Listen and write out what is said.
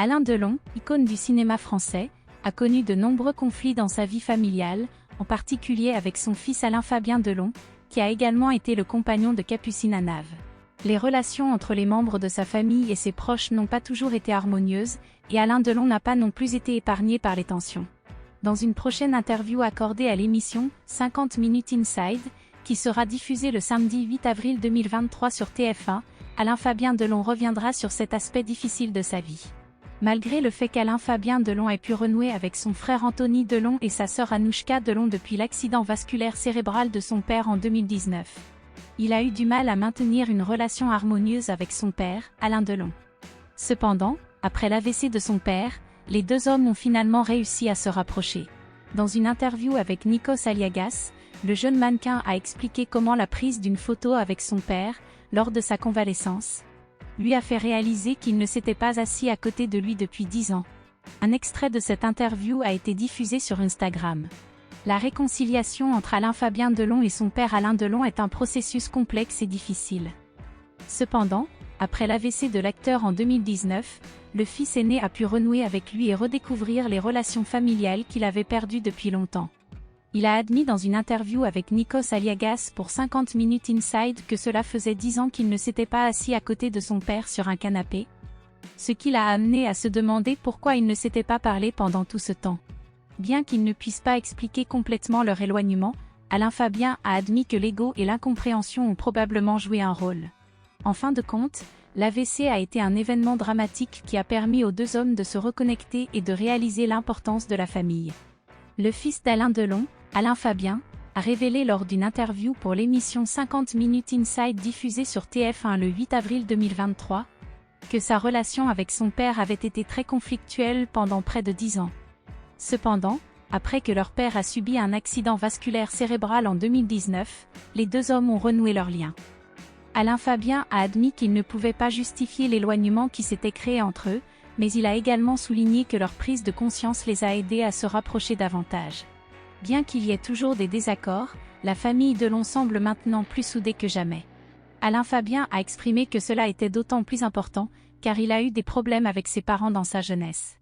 Alain Delon, icône du cinéma français, a connu de nombreux conflits dans sa vie familiale, en particulier avec son fils Alain-Fabien Delon, qui a également été le compagnon de Capucine Anave. Les relations entre les membres de sa famille et ses proches n'ont pas toujours été harmonieuses, et Alain Delon n'a pas non plus été épargné par les tensions. Dans une prochaine interview accordée à l'émission 50 Minutes Inside, qui sera diffusée le samedi 8 avril 2023 sur TF1, Alain-Fabien Delon reviendra sur cet aspect difficile de sa vie. Malgré le fait qu'Alain-Fabien Delon ait pu renouer avec son frère Anthony Delon et sa sœur Anouchka Delon depuis l'accident vasculaire cérébral de son père en 2019, il a eu du mal à maintenir une relation harmonieuse avec son père, Alain Delon. Cependant, après l'AVC de son père, les deux hommes ont finalement réussi à se rapprocher. Dans une interview avec Nikos Aliagas, le jeune mannequin a expliqué comment la prise d'une photo avec son père, lors de sa convalescence, lui a fait réaliser qu'il ne s'était pas assis à côté de lui depuis 10 ans. Un extrait de cette interview a été diffusé sur Instagram. La réconciliation entre Alain-Fabien Delon et son père Alain Delon est un processus complexe et difficile. Cependant, après l'AVC de l'acteur en 2019, le fils aîné a pu renouer avec lui et redécouvrir les relations familiales qu'il avait perdues depuis longtemps. Il a admis dans une interview avec Nikos Aliagas pour 50 Minutes Inside que cela faisait 10 ans qu'il ne s'était pas assis à côté de son père sur un canapé, ce qui l'a amené à se demander pourquoi ils ne s'étaient pas parlé pendant tout ce temps. Bien qu'il ne puisse pas expliquer complètement leur éloignement, Alain-Fabien a admis que l'ego et l'incompréhension ont probablement joué un rôle. En fin de compte, l'AVC a été un événement dramatique qui a permis aux deux hommes de se reconnecter et de réaliser l'importance de la famille. Le fils d'Alain Delon, Alain-Fabien, a révélé lors d'une interview pour l'émission 50 Minutes Inside diffusée sur TF1 le 8 avril 2023, que sa relation avec son père avait été très conflictuelle pendant près de 10 ans. Cependant, après que leur père a subi un accident vasculaire cérébral en 2019, les deux hommes ont renoué leur lien. Alain-Fabien a admis qu'il ne pouvait pas justifier l'éloignement qui s'était créé entre eux, mais il a également souligné que leur prise de conscience les a aidés à se rapprocher davantage. Bien qu'il y ait toujours des désaccords, la famille Delon semble maintenant plus soudée que jamais. Alain-Fabien a exprimé que cela était d'autant plus important, car il a eu des problèmes avec ses parents dans sa jeunesse.